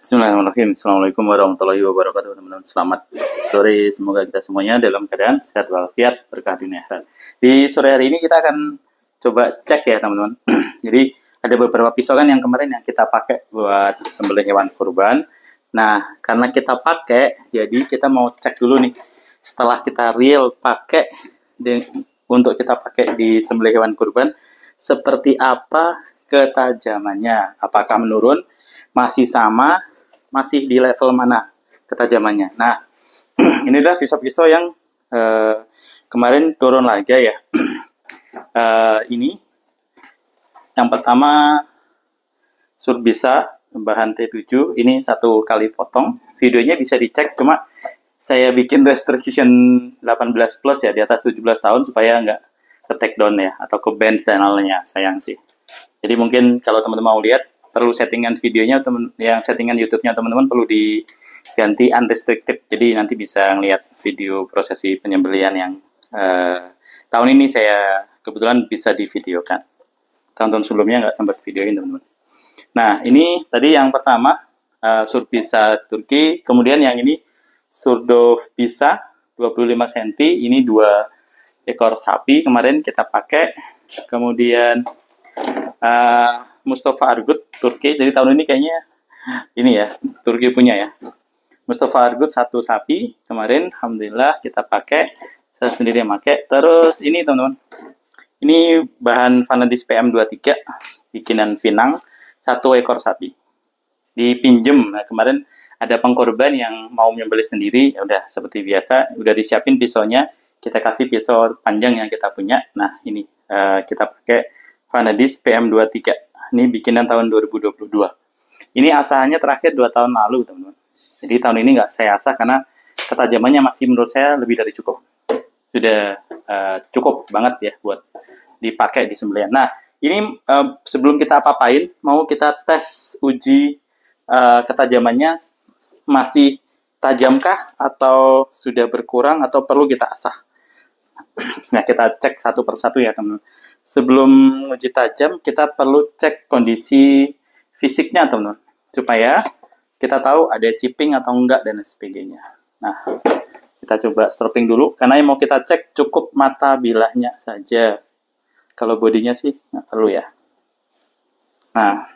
Bismillahirrahmanirrahim. Assalamualaikum warahmatullahi wabarakatuh, teman-teman. Selamat sore, semoga kita semuanya dalam keadaan sehat walafiat, berkah dunia akhirat. Di sore hari ini kita akan coba cek ya, teman-teman. Jadi ada beberapa pisau kan yang kemarin yang kita pakai buat sembelih hewan kurban. Nah, karena kita pakai, jadi kita mau cek dulu nih. Setelah kita real pakai untuk kita pakai di sembelih hewan kurban, seperti apa ketajamannya? Apakah menurun? Masih sama? Masih di level mana ketajamannya? Nah, ini adalah pisau-pisau yang kemarin turun lagi ya. Ini yang pertama Surbisa bahan T7, ini 1 kali potong. Videonya bisa dicek, cuma saya bikin restriction 18 plus ya, di atas 17 tahun supaya nggak ke take down ya, atau ke ban channelnya, sayang sih. Jadi mungkin kalau teman-teman mau lihat, perlu settingan videonya, yang settingan YouTube-nya teman-teman perlu diganti unrestricted. Jadi nanti bisa ngelihat video prosesi penyembelihan yang tahun ini saya kebetulan bisa divideokan. Tahun-tahun sebelumnya nggak sempat videoin, teman-teman. Nah, ini tadi yang pertama Surbisa Turki, kemudian yang ini Surdovisa 25 cm, ini 2 ekor sapi kemarin kita pakai. Kemudian Mustafa Argut Turki, jadi tahun ini kayaknya ini ya, Turki punya ya. Mustafa Argut 1 sapi kemarin, alhamdulillah kita pakai, saya sendiri yang pakai. Terus ini teman-teman, ini bahan Vanadis PM23 bikinan Pinang, 1 ekor sapi dipinjem. Nah, kemarin ada pengkorban yang mau menyembelih sendiri, ya udah seperti biasa, udah disiapin pisaunya, kita kasih pisau panjang yang kita punya. Nah, ini kita pakai Vanadis PM23. Ini bikinan tahun 2022. Ini asahannya terakhir 2 tahun lalu, teman-teman. Jadi tahun ini nggak saya asah karena ketajamannya masih menurut saya lebih dari cukup. Sudah cukup banget ya buat dipakai di sembelihan. Nah, ini sebelum kita apa-apain, mau kita tes uji ketajamannya, masih tajamkah atau sudah berkurang atau perlu kita asah. Nah, kita cek satu persatu ya, teman-teman. Sebelum uji tajam, kita perlu cek kondisi fisiknya, teman-teman, supaya kita tahu ada chipping atau enggak dan sebagainya. Nah, kita coba stropping dulu, karena yang mau kita cek cukup mata bilahnya saja. Kalau bodinya sih nggak perlu ya. Nah,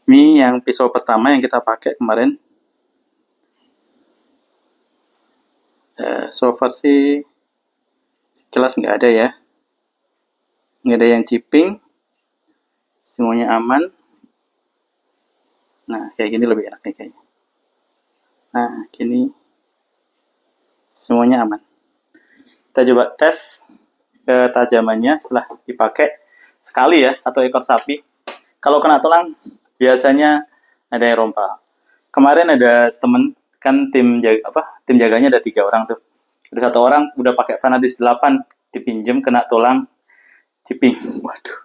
ini yang pisau pertama yang kita pakai kemarin. So far sih jelas nggak ada ya. Nggak ada yang chipping. Semuanya aman. Nah, kayak gini lebih enak nih kayaknya. Nah, gini semuanya aman. Kita coba tes ketajamannya setelah dipakai sekali ya, 1 ekor sapi. Kalau kena tulang biasanya ada yang rompal. Kemarin ada temen kan tim jaganya ada 3 orang tuh. Ada 1 orang udah pakai Vanadis 8 dipinjem, kena tulang chipping. Waduh.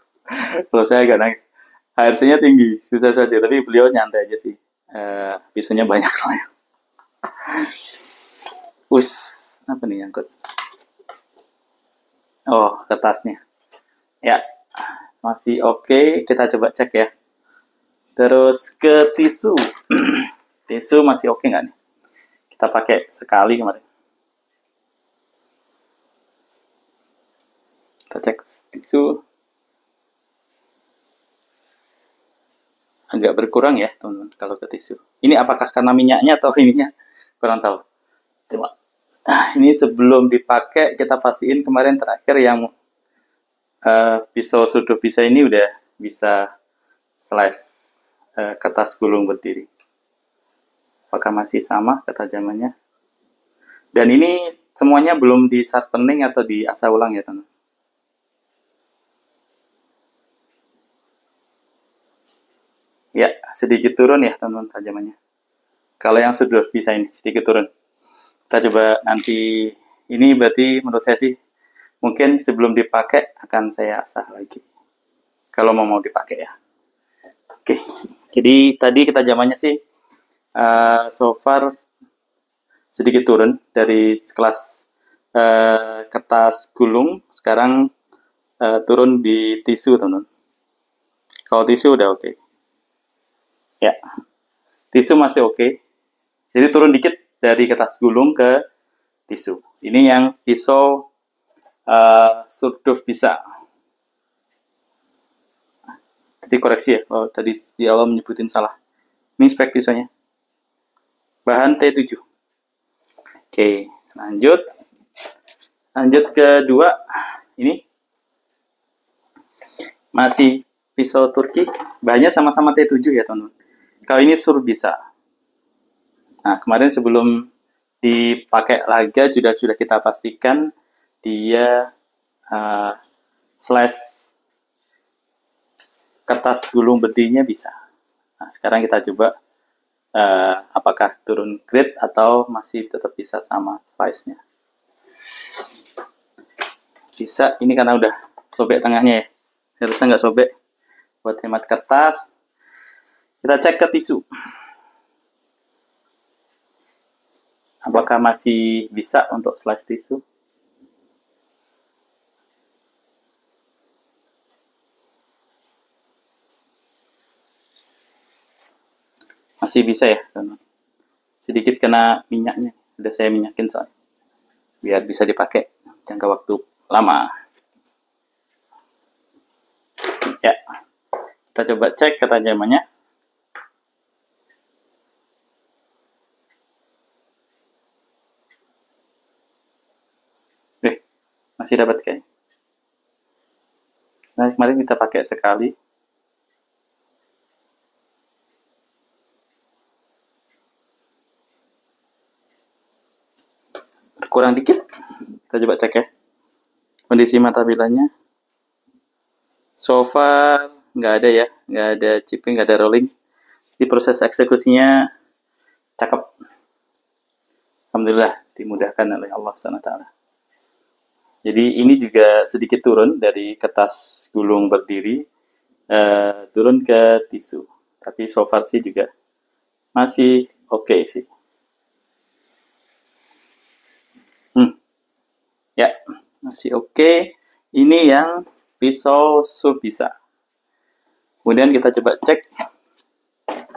Kalau saya agak nangis. HRC-nya tinggi, susah saja, tapi beliau nyantai aja sih. Pisaunya banyak soalnya. Apa nih nyangkut? Oh, kertasnya. Ya, masih oke. Kita coba cek ya. Terus ke tisu. Tisu masih oke nggak nih? Kita pakai sekali kemarin. Kita cek tisu. Agak berkurang ya, teman-teman, kalau ke tisu. Ini apakah karena minyaknya atau ininya? Kurang tahu. Cuma ini sebelum dipakai kita pastiin kemarin terakhir yang pisau Surbisa ini udah bisa slice kertas gulung berdiri. Apakah masih sama ketajamannya? Dan ini semuanya belum di sharpening atau di asah ulang ya, teman-teman. Ya, sedikit turun ya, teman-teman, tajamannya. Kalau yang Surbisa ini sedikit turun. Kita coba nanti, ini berarti menurut saya sih mungkin sebelum dipakai akan saya asah lagi. Kalau mau dipakai ya. Oke, jadi tadi ketajamannya sih so far sedikit turun dari kelas kertas gulung, sekarang turun di tisu, teman-teman. Kalau tisu udah oke. Ya. Tisu masih oke. Jadi turun dikit dari kertas gulung ke tisu. Ini yang pisau Surdof bisa. Jadi koreksi ya, kalau tadi di awal menyebutin salah. Ini spek pisaunya. Bahan T7. Oke, lanjut. Lanjut kedua. Ini masih pisau Turki. Bahannya sama-sama T7 ya teman-teman. Kalau ini Surbisa. Nah, kemarin sebelum dipakai laga sudah kita pastikan dia slash kertas gulung berdirinya bisa. Nah, sekarang kita coba apakah turun grade atau masih tetap bisa sama slice-nya. Bisa, ini karena udah sobek tengahnya ya. Harusnya nggak sobek. Buat hemat kertas, kita cek ke tisu. Apakah masih bisa untuk slice tisu? Masih bisa ya, sedikit kena minyaknya. Udah saya minyakin soalnya, biar bisa dipakai jangka waktu lama. Ya, kita coba cek ketajamannya. Masih dapat kayak. Nah, kemarin kita pakai sekali. Kurang dikit. Kita coba cek ya. Kondisi mata bilanya. So far nggak ada ya, nggak ada chipping, nggak ada rolling. Di proses eksekusinya cakep. Alhamdulillah dimudahkan oleh Allah SWT. Jadi ini juga sedikit turun dari kertas gulung berdiri, turun ke tisu. Tapi so far sih juga masih oke sih. Ya, masih oke. Ini yang pisau Surbisa. Kemudian kita coba cek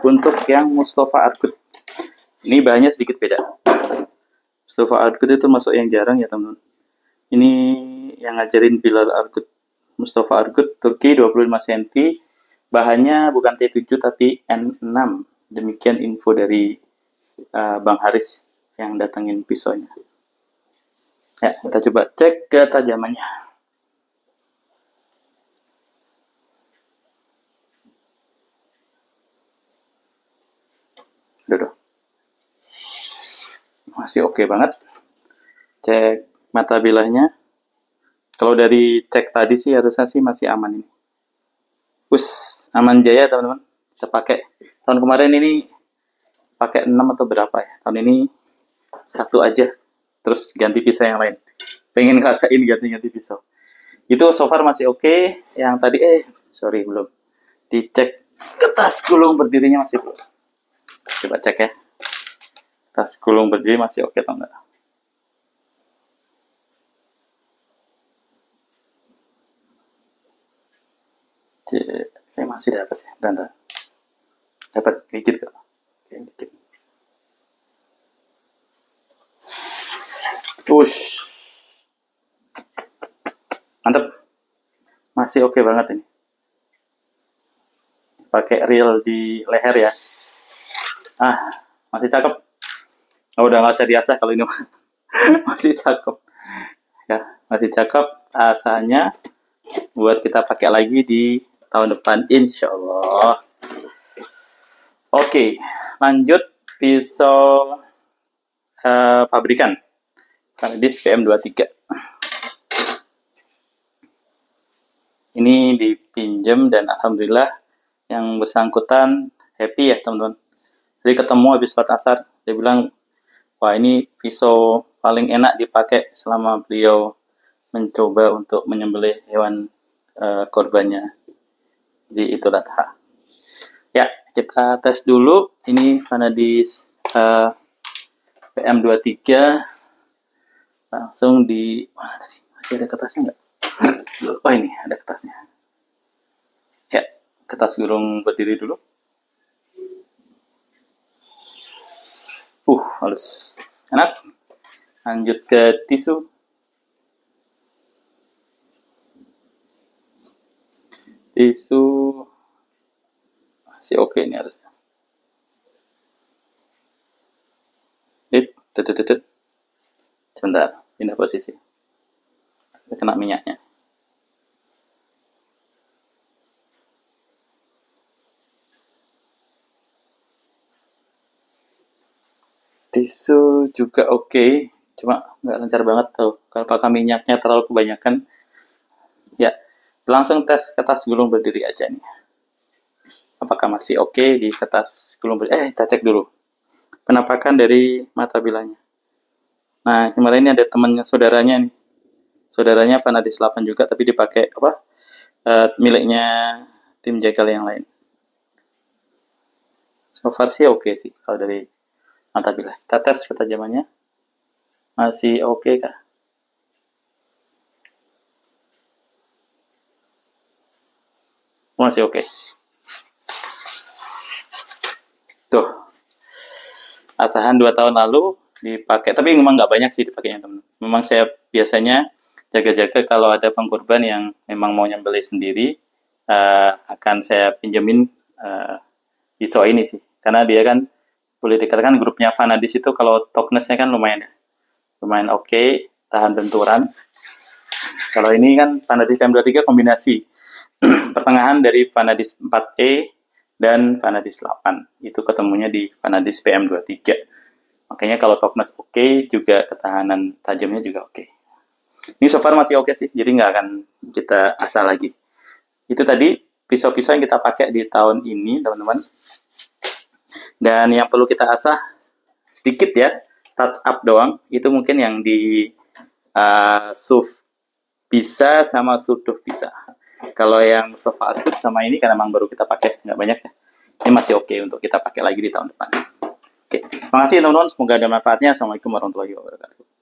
untuk yang Mustafa Argut. Ini bahannya sedikit beda. Mustafa Argut itu masuk yang jarang ya teman-teman. Ini yang ngajarin Bilal Argut. Mustafa Argut, Turki 25 cm. Bahannya bukan T7 tapi N6. Demikian info dari Bang Haris yang datangin pisaunya. Ya, kita coba cek ketajamannya. Duh. Masih oke banget. Cek mata bilahnya. Kalau dari cek tadi sih harusnya sih masih aman ini. Aman jaya teman-teman. Kita pakai. Tahun kemarin ini pakai 6 atau berapa ya. Tahun ini 1 aja. Terus ganti pisau yang lain. Pengen ngerasain ganti-ganti pisau. Itu so far masih oke. Yang tadi belum. Dicek kertas gulung berdirinya masih belum. Coba cek ya. Kertas gulung berdiri masih oke atau enggak. Kayak masih dapat ya. Bentar. Dapat dikit kok. Kayak dikit. Mantap. Masih oke banget ini. Pakai reel di leher ya. Masih cakep. Udah nggak usah diasah kalau ini. Masih cakep. Ya, masih cakep. Asanya buat kita pakai lagi di tahun depan insya Allah. Oke, lanjut pisau pabrikan Candice PM23. Ini dipinjam dan alhamdulillah yang bersangkutan happy ya teman-teman. Jadi ketemu habis sholat asar, dia bilang, wah ini pisau paling enak dipakai selama beliau mencoba untuk menyembelih hewan korbannya di Idul Adha. Ya, kita tes dulu. Ini Vanadis PM23. Langsung di mana tadi? Masih ada kertasnya nggak? Oh ini ada kertasnya. Ya, kertas gulung berdiri dulu. halus, enak. Lanjut ke tisu. Tisu masih oke ini harusnya. Sebentar, pindah posisi. Kena minyaknya. Tisu juga oke, cuma nggak lancar banget tuh. Kalau pakai minyaknya terlalu kebanyakan, ya langsung tes kertas gulung berdiri aja nih. Apakah masih oke di kertas gulung berdiri? Kita cek dulu penampakan dari mata bilanya. Nah, kemarin ini ada temannya, saudaranya nih. Saudaranya Vanadis 8 juga, tapi dipakai miliknya tim jagal yang lain. So far sih oke sih kalau dari mata bila. Kita tes ketajamannya. Masih oke kah? Masih oke. Tuh. Asahan 2 tahun lalu dipakai, tapi memang nggak banyak sih dipakainya teman. Memang saya biasanya jaga-jaga kalau ada pengkorban yang memang mau nyembelih sendiri, akan saya pinjemin pisau ini sih. Karena dia kan boleh dikatakan grupnya Vanadis itu kalau toughness-nya kan lumayan oke, tahan benturan. Kalau ini kan Vanadis PM23 kombinasi pertengahan dari Vanadis 4E dan Vanadis 8. Itu ketemunya di Vanadis PM23. Makanya kalau toughness oke, juga ketahanan tajamnya juga oke. Ini so far masih oke sih, jadi nggak akan kita asal lagi. Itu tadi pisau-pisau yang kita pakai di tahun ini, teman-teman. Dan yang perlu kita asah sedikit ya, touch up doang. Itu mungkin yang di SUV bisa sama Surduh bisa. Kalau yang Mustafa Argut sama ini karena memang baru kita pakai, nggak banyak ya. Ini masih oke untuk kita pakai lagi di tahun depan. Oke, terima kasih teman-teman. Semoga ada manfaatnya. Assalamualaikum warahmatullahi wabarakatuh.